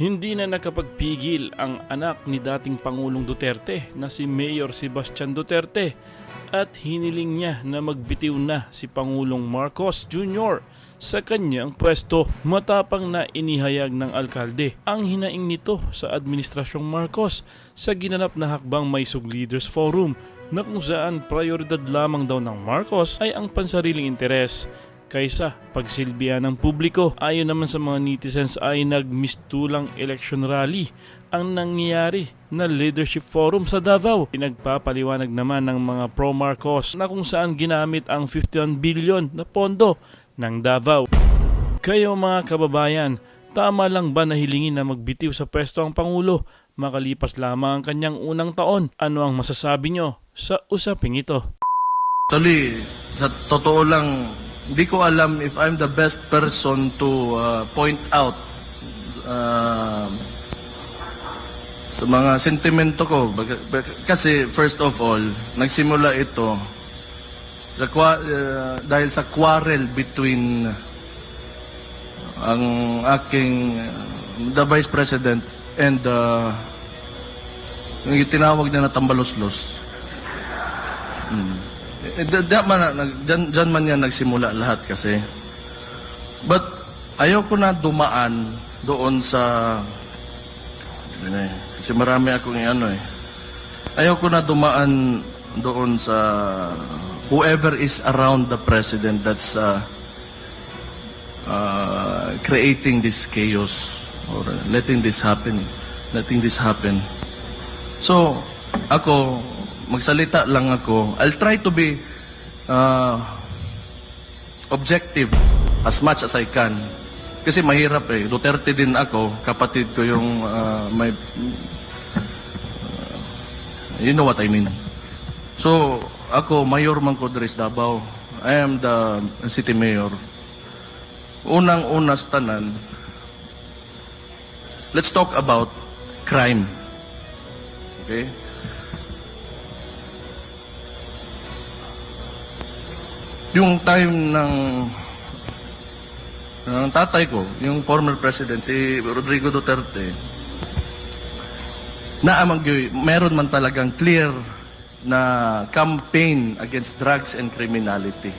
Hindi na nakapagpigil ang anak ni dating Pangulong Duterte na si Mayor Sebastian Duterte at hiniling niya na magbitiw na si Pangulong Marcos Jr. sa kanyang pwesto. Matapang na inihayag ng alkalde ang hinaing nito sa Administrasyong Marcos sa ginanap na hakbang Maysog Leaders Forum na kung saan prioridad lamang daw ng Marcos ay ang pansariling interes kaysa pagsilbihan ng publiko. Ayon naman sa mga netizens ay nagmistulang election rally ang nangyayari na leadership forum sa Davao. Pinagpapaliwanag naman ng mga pro-Marcos na kung saan ginamit ang 51 billion na pondo ng Davao. Kayo mga kababayan, tama lang ba na hilingin na magbitiw sa pwesto ang Pangulo makalipas lamang ang kanyang unang taon? Ano ang masasabi nyo sa usaping ito? Actually, sa totoo lang, hindi ko alam if I'm the best person to point out sa mga sentimento ko. Kasi first of all, nagsimula ito dahil sa quarrel between ang aking the Vice President and yung tinawag niya na tambaloslos. Diyan man yan nagsimula lahat kasi. But ayoko na dumaan doon sa kasi marami akong ayoko na dumaan doon sa whoever is around the president that's creating this chaos or letting this happen. So ako magsalita lang ako. I'll try to be objective as much as I can. Kasi mahirap eh. Duterte din ako. Kapatid ko yung may... you know what I mean. So, ako, Mayor Mangkodres Davao. I am the city mayor. Unang-una sa tanan, let's talk about crime. Okay? Yung time ng tatay ko, yung former president, si Rodrigo Duterte, meron man talagang clear na campaign against drugs and criminality.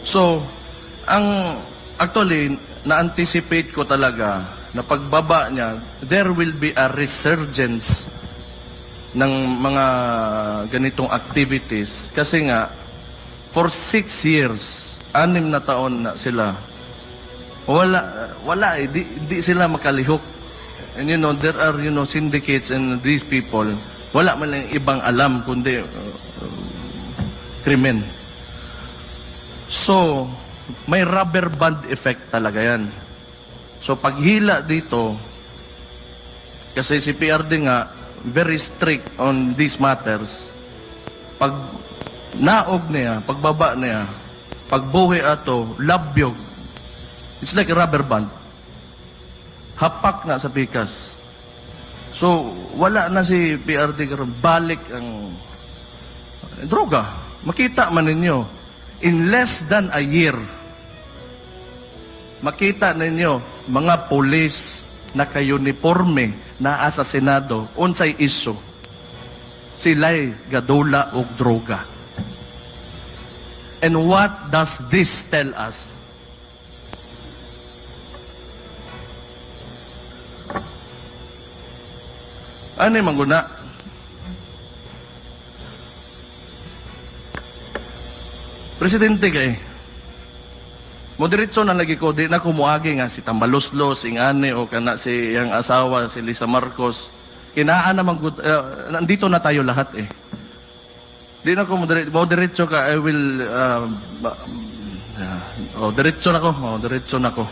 So, actually, na-anticipate ko talaga na pagbaba niya, there will be a resurgence ng mga ganitong activities. Kasi nga, for 6 years, 6 na taon na sila. Wala eh. Di sila makalihok. And there are, syndicates and these people, wala man lang ibang alam kundi krimen. So, may rubber band effect talaga yan. So, paghila dito, kasi si PRD nga, very strict on these matters, pag naog niya, pagbaba niya, pagbuhi ato, labyog. It's like a rubber band. Hapak na sa pikas. So, wala na si PRD karon, balik ang droga. Makita man ninyo, in less than a year, makita ninyo, mga pulis na kayuniforme na sa Senado, unsay isyu, sila'y gadula o droga. And what does this tell us? Ano yung mangguna? Presidente kay moderitso na lagi ko, di na kumuagi nga si Tambaloslos, ingane o kana si yang asawa, si Lisa Marcos. Kinaan naman, nandito na tayo lahat eh. Di na ko moderitso ka, I will, diretso na ko.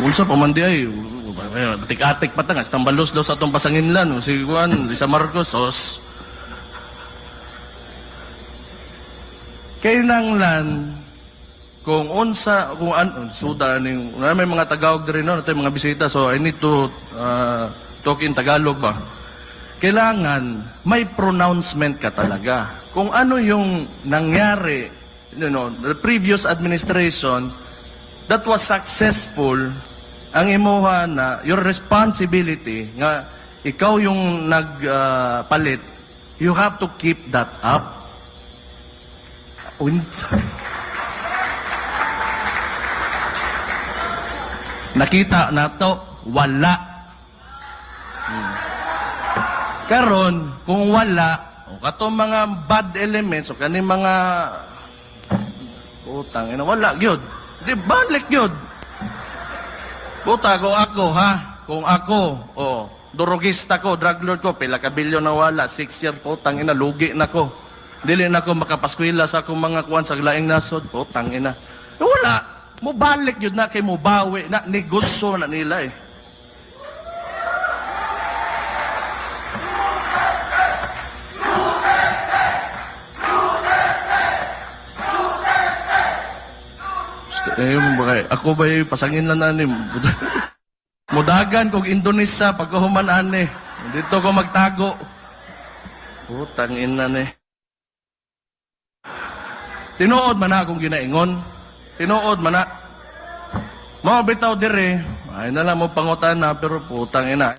Unsa pa man di ay, atik-atik pa ta nga, Tambaloslos atong pasanginlan, si Juan, Lisa Marcos, Kailangan kung suda ning may mga Tagalog din no, nato mga bisita, so I need to talk in Tagalog ba. kailangan may pronouncement ka talaga. Kung ano yung nangyari, the previous administration that was successful, ang imuha na your responsibility nga ikaw yung nagpalit, you have to keep that up. Nakita na to, wala. Karon, kung wala, o katong mga bad elements, o kaning mga utang, wala, gyud. Di balik gyud. Buta ko ako, ha? Kung ako, durugista ko, drug lord ko, pila ka bilyon na wala, 6 years, putang ina, lugi na ko. Dili na ko makapaskwila sa akong mga kuwan sa laing nasod, putang ina. Wala, mubalik yun na kay mubawi, na negosyo na nila eh. Ako ba yung pasangin lang na ni Mudagan kog Indonesia pagkahuman ani. Dito ko magtago. Putang ina ni. Tinuod man na akong ginaingon. Tinuod man na. Mao bitaw dire. Ay na lang mo pangutana pero putang ina.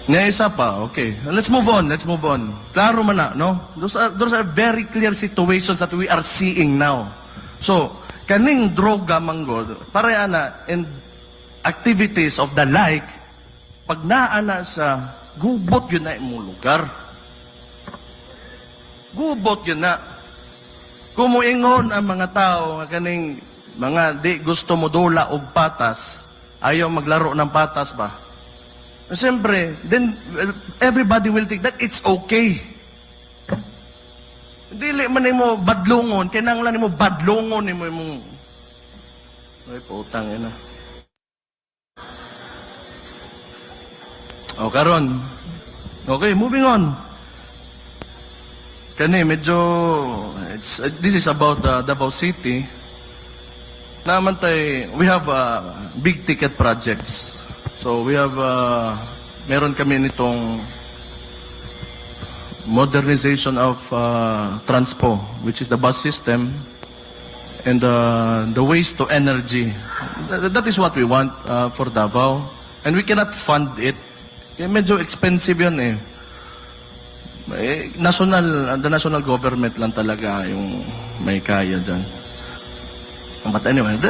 Nga isa pa, okay. Let's move on. Klaro man na, no? Those are very clear situations that we are seeing now. So, kaning droga manggod, para na, and activities of the like, pag naana sa gubot yun na imong lugar. Gubot yun na. Kumuingon ang mga tao, kaning mga di gusto mo dula og patas, ayaw maglaro ng patas ba? Siyempre, then everybody will think that it's okay. Dili man mo badlongon, kinanglan mo badlongon mo imong ay putang ina. O karon. Okay, moving on. Kani medyo this is about Davao City. Naman we have big ticket projects. So we have, meron kami nitong modernization of Transpo, which is the bus system, and the waste to energy. That is what we want for Davao. And we cannot fund it. Medyo expensive yun eh. The national government lang talaga yung may kaya dyan. But anyway,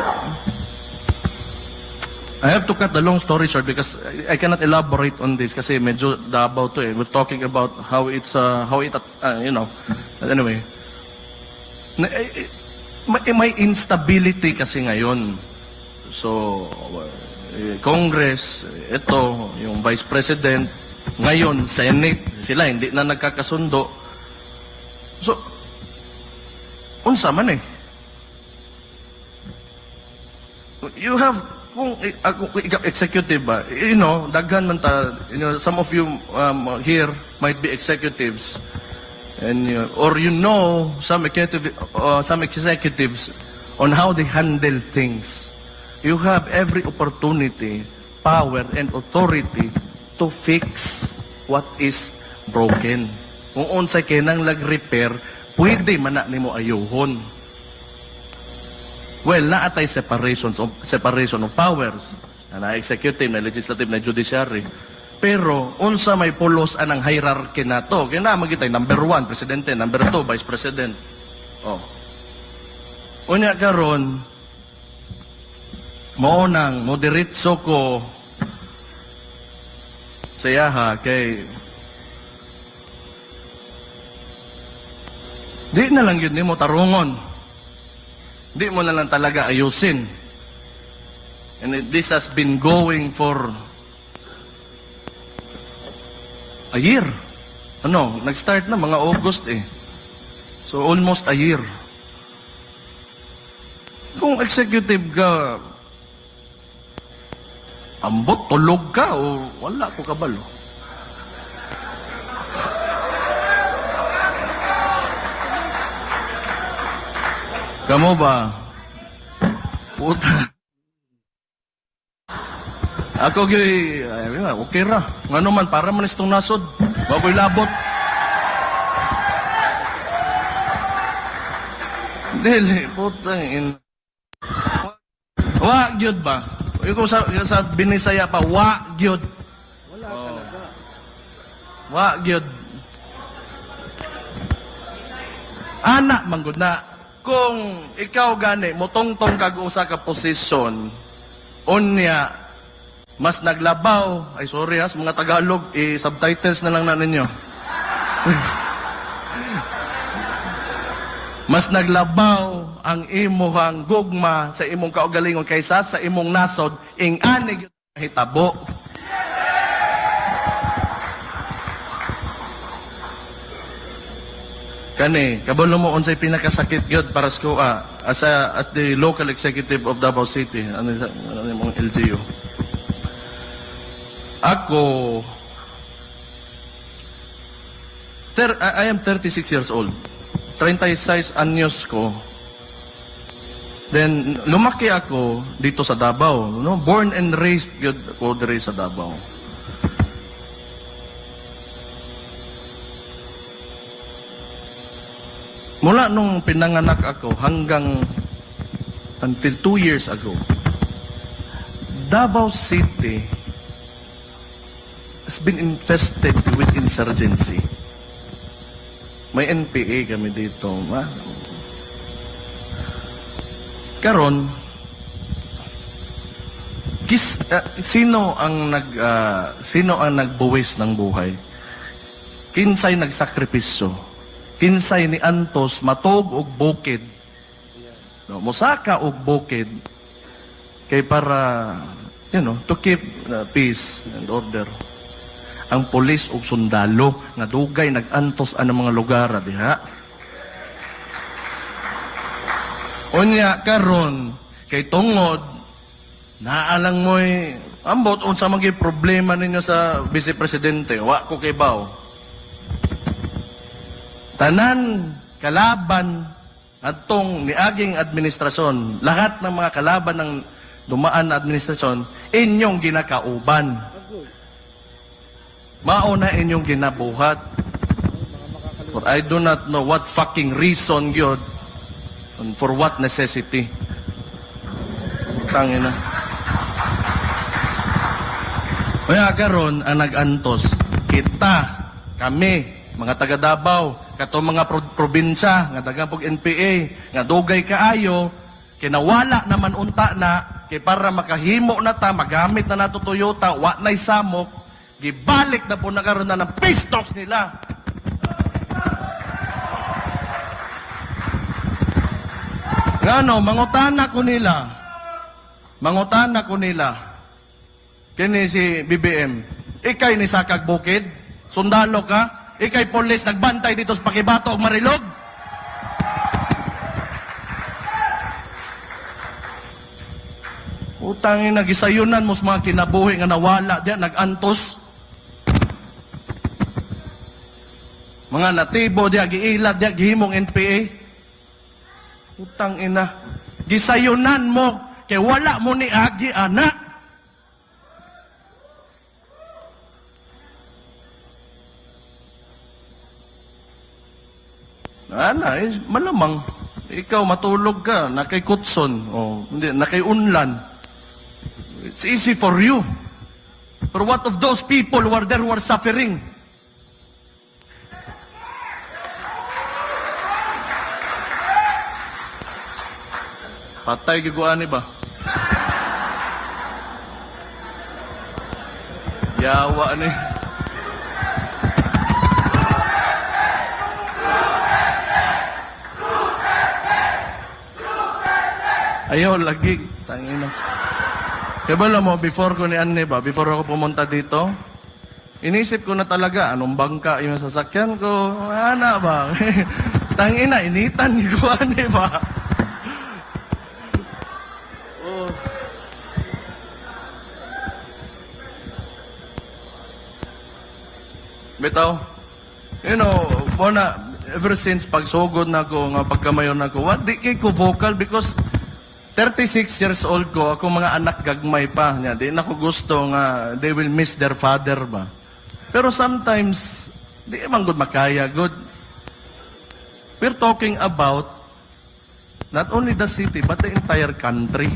I have to cut the long story short because I cannot elaborate on this kasi medyo Davao to eh. We're talking about how it's, But anyway, may instability kasi ngayon. So, Congress, ito, yung Vice President, ngayon, Senate, sila hindi na nagkakasundo. So, unsa man eh. You have kung executive ba, daghan man ta, some of you here might be executives, and or some executives on how they handle things. You have every opportunity, power, and authority to fix what is broken. Kung unsay kinang lag-repair, pwede man na nimo ayuhon. Well, naatay separation of powers. Na executive, na legislative, na judiciary. Pero, unsa may pulos anang hierarchy na to. Kaya na magitay, number 1, presidente, number 2, vice president. Unya karon, maunang, moderitso ko sayaha kay di na lang yun ni mo tarungon. Di mo na lang talaga ayusin. And this has been going for a year. Nag-start na mga August eh. So almost a year. Kung executive ka, ambot, tulog ka, o wala ko kabalo. Kamu ba? Puta. Ako okay ra. Ngano man para man istong nasod. Wa ko'y labot. Dili, putang in. Wa gyud ba? Yung sa Binisaya pa, wa gyud. Wala talaga. Wa gyud. Anak manggod na. Kung ikaw gani, motongtong kag usa ka posisyon, unya, mas naglabaw, ay sorry ha, sa mga Tagalog, subtitles na lang na ninyo. Mas naglabaw ang imuhang gugma sa imong kaugalingon kaysa sa imong nasod, ing anig hitabo. Kani, kabalo mo unsay pinakasakit gyud para sa ko as the local executive of Davao City, ano mong LGU. Ako I am 36 years old. 36 anyos ko. Then lumaki ako dito sa Davao, no? Born and raised gyud ako diri sa Davao. Mula nung pinanganak ako hanggang until 2 years ago, Davao City has been infested with insurgency. May NPA kami dito. Karon, sino ang nagbuwis ng buhay? Kinsay nagsakripisyo? Kinsay ni Antos matog og bukid. No, musaka og bukid kay para to keep peace and order. Ang pulis og sundalo nga dugay nag-antos ang mga lugar diha. Unya karon kay tungod naalang mo'y ambot unsa man gyud problema ninyo sa Vice Presidente, wa ko kay baw. Tanan kalaban atong niaging administrasyon, lahat ng mga kalaban ng dumaan na administrasyon, inyong ginakauban. Mauna inyong ginabuhat. For I do not know what fucking reason yun and for what necessity. Tangina. Kaya karon ang nag-antos, kami, mga taga Davao, kato mga probinsya, nga tagapog NPA, nga dugay kaayo, kinawala naman unta na, kay para makahimo na ta, magamit na nato Toyota, wa na'y samok, gibalik na po na karon na ng peace talks nila. Ngano, mangutana ko nila, kini si BBM, ikay ni Sakag Bukid, sundalo ka, ikay polis nagbantay dito sa Pakibato o Marilog. Utangin nagisayunan mo sa mga kinabuhi nga nawala diyan, nag-antos. Mga natibo diya, giilad diya, gihimong NPA. Utang ina. Gisayunan mo, kay wala mo ni agi, anak. Malamang, ikaw matulog ka, nakay kutson, hindi, nakay unlan. It's easy for you. But what of those people who are there who are suffering? Patay giguan ba? Yawa ni. Ayaw, lagi. Tangina. Kaya ba mo, before ko ni Anne ba, before ako pumunta dito, inisip ko na talaga, anong bangka yung sasakyan ko? Ana ba? Tangina, initan ko, Anne ba? Oh. Bitaw, ever since pagsugod na ako, nga pagkamayon na ako, di kay ko vocal because 36 years old ko, ako mga anak gagmay pa niya. Di na ko gusto nga they will miss their father ba. Pero sometimes, di man good makaya, good. We're talking about not only the city, but the entire country.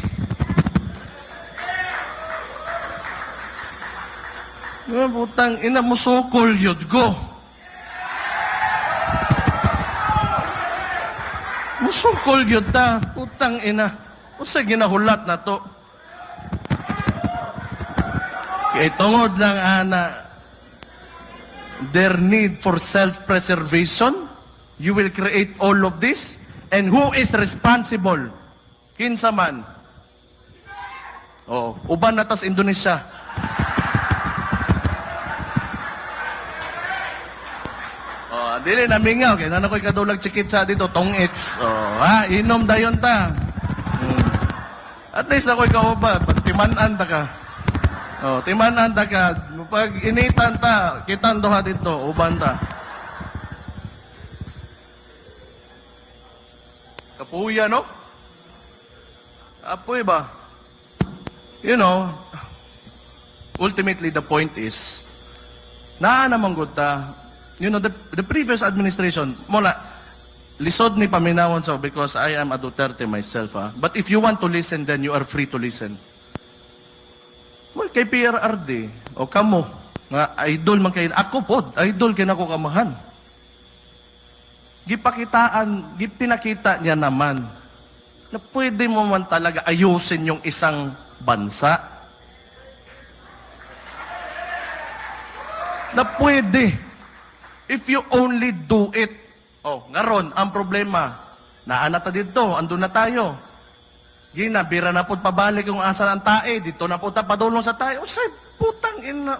Putang ina mo sukol yun ko. Musukol yun ta. Putang ina. Usa ginahulat na to. Kaya tungod lang ana, their need for self-preservation, you will create all of this. And who is responsible? Kinsa man. Oh, uban na tas Indonesia. Oh, dili na mingaw kay nana koy kadulag chikitsa dito tongits. Oh, ha, inom dayon ta. At least ako'y kauba, pag timanan ta ka. Oh, timanan ta ka. Pag initan ta, kitan doha dito, uban ta. Kapuya, no? Apoy ba? You know, ultimately the point is, naman gud ta, you know, the previous administration, mula, lisod ni paminawon so because I am a Duterte myself. But if you want to listen, then you are free to listen. Well, kay PRRD, o kamo, nga idol man kayo, ako po, idol kay nako kamahan. Pinakita niya naman na pwede mo man talaga ayusin yung isang bansa. Na pwede. If you only do it. Oh, ngaron, ang problema, naana ta dito, andun na tayo. Gina, bira na po pabalik yung asa ng tae, dito na po padulong sa tae. O say, putang ina.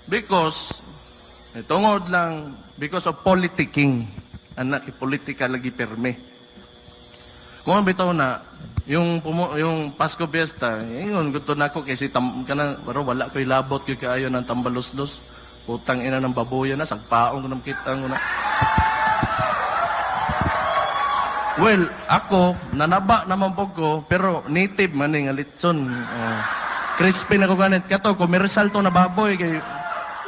Because, tungod lang, because of politicking, anak, politika lagi perme. Mga bitaw na, yung Pasko Fiesta, yun, gusto na ako kasi pero wala ko'y labot ko'y kaayo ng tambalos-los. Putang ina ng baboya na, sagpaong ko ng kitang ko na. Well, ako, nanaba naman po ko, pero native man nga litson. Crispy na ko ganit. Kato, komersal to na baboy. Kay,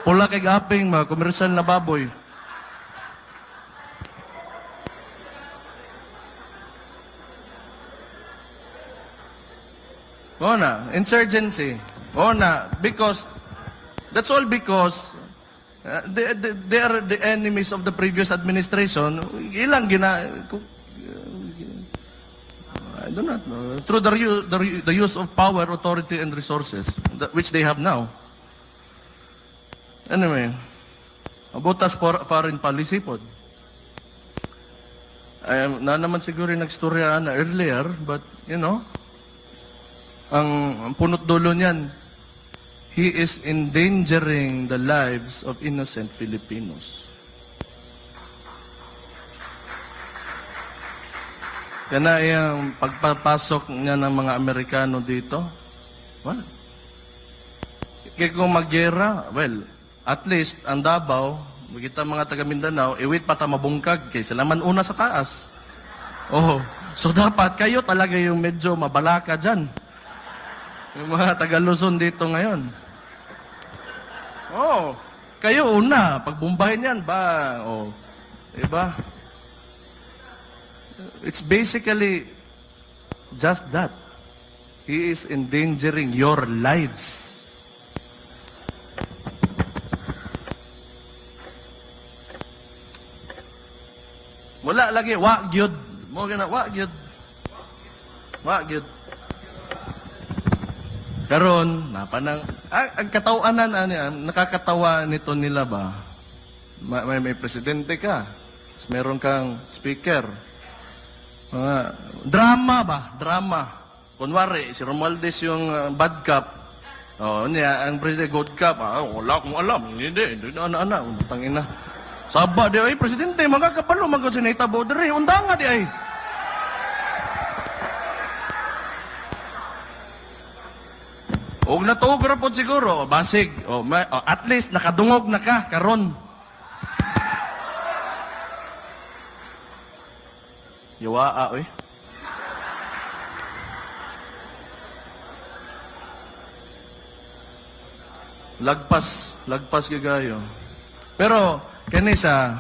pula kay gaping, mga komersal na baboy. Na, insurgency. Na, because, that's all because they are the enemies of the previous administration. Ilang I do not know. Through the use of power, authority, and resources, which they have now. Anyway, about us foreign policy po. Na naman siguro nagstorya na earlier, but, you know, ang punot dulo niyan, he is endangering the lives of innocent Filipinos. Kana yung pagpapasok niya ng mga Amerikano dito, well, kaya kung magyera, well, at least ang Davao, kita mga taga Mindanao, iwit pa ta mabungkag, kaya sila man una sa taas. Oh, so dapat kayo talaga yung medyo mabalaka dyan. Yung mga taga Luzon dito ngayon. Oh, kayo una, pagbumbahin yan ba? Oh, diba? It's basically just that. He is endangering your lives. Wala lagi, wa gyud. Mo gina, wa gyud. Wa gyud. Karon, napanang, ang katawanan, nakakatawa nito nila ba? May presidente ka, meron kang speaker. Drama ba? Drama. Kunwari, si Romualdez yung bad cop. Oh, niya, ang presidente good cop. Wala akong alam. Hindi, ana-ana. Tangina. Saba di ay, presidente, magkakapalo, magkasinitabo. Dari, undanga di ay. Og natuog ra pod siguro, basig. At least nakadungog na ka karon. Yawaa, oy. Lagpas gigayo. Pero, kanisa,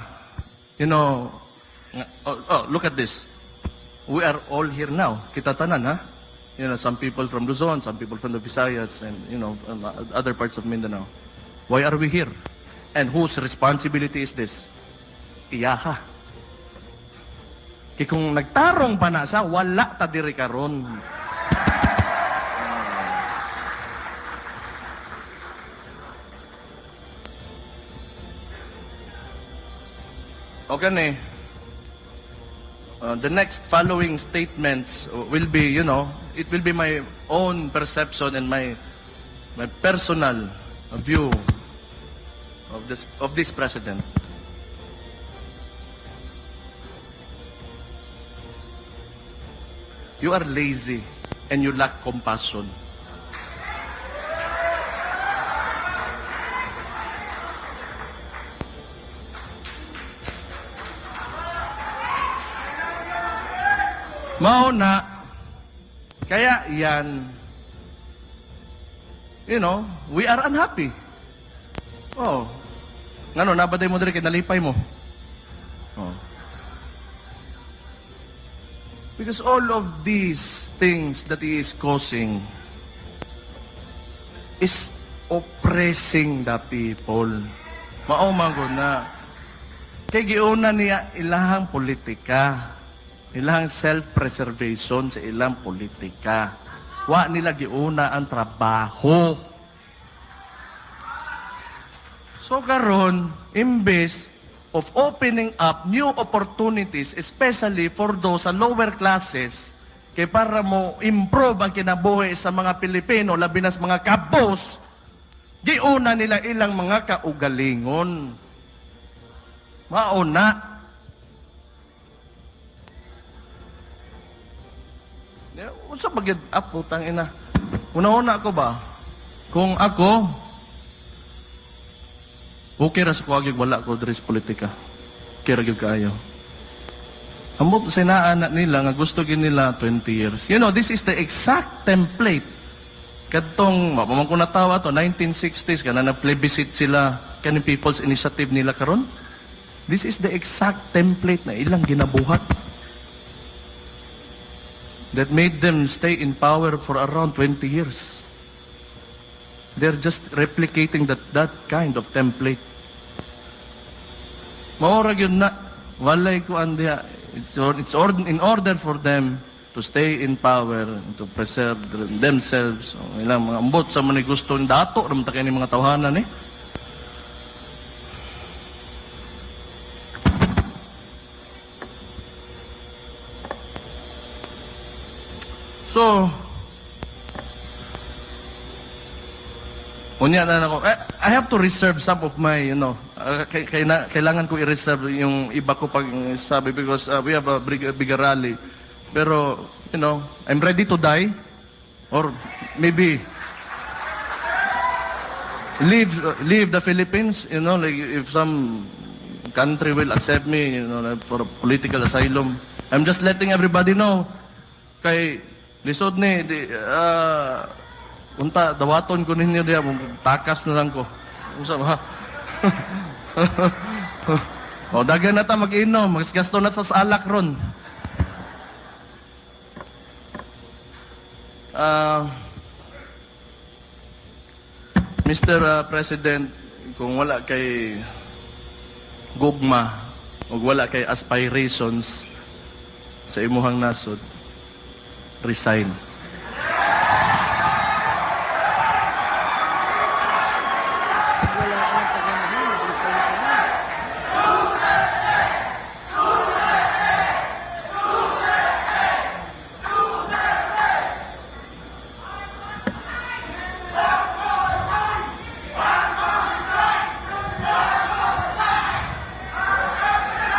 you know, look at this. We are all here now. Kita tanan, ha? You know, some people from Luzon, some people from the Visayas, and, you know, other parts of Mindanao. Why are we here? And whose responsibility is this? Iyaha. Kaya kung nagtarong pa na sa, wala ta diri karon. Okay ni. The next following statements will be, you know, it will be my own perception and my personal view of this president. You are lazy and you lack compassion. Mauna, kaya yan, you know, we are unhappy. Oh, ngano, nabaday mo diri kay nalipay mo. Oh. Because all of these things that he is causing is oppressing the people. Maumagod na. Kay giuna niya ilahang politika. Ilang self-preservation sa ilang politika. Wa nila giuna ang trabaho. So karon, imbes of opening up new opportunities, especially for those sa lower classes, kay para mo improve ang kinabuhi sa mga Pilipino, labi na sa mga kabos, giuna nila ilang mga kaugalingon. Mauna. Unsa bagid ako tangina. Una-una ko ba? Kung ako okay ra sa kuwagig wala ko diri sa politika. Kira gyud kaayo. Ambot sa inaanak nila nga gusto gid nila 20 years. You know, this is the exact template. Kadtong mapamang ko natawa to 1960s kana na plebiscite sila kaning People's Initiative nila karon. This is the exact template na ilang ginabuhat that made them stay in power for around 20 years. They're just replicating that kind of template. Maura yun na, walay ko andiya, in order for them to stay in power, to preserve themselves, ilang mga ambot sa mga gusto ng dato, naman tayo mga tawhanan eh. So, unya na ako, I have to reserve some of my, you know, kailangan ko i-reserve yung iba ko pag sabi because we have a bigger rally. Pero, you know, I'm ready to die or maybe leave the Philippines, you know, like if some country will accept me, you know, like for a political asylum. I'm just letting everybody know kay lisod ni, unta, dawaton ko ninyo diya, takas na lang ko. Unsa ba? O, dagan na ta mag-inom, magasgasto na sa alak ron. Mr. President, kung wala kay gugma, o wala kay aspirations sa imuhang nasod, resign.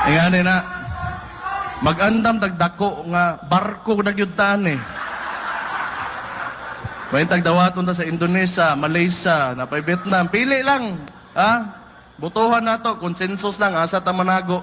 Ingani na, mag-andam tagdako nga barko nagyutan eh. May tagdawaton ta sa Indonesia, Malaysia, napay Vietnam, pili lang, ha? Butuhan na to, konsensus lang, asa ta manago.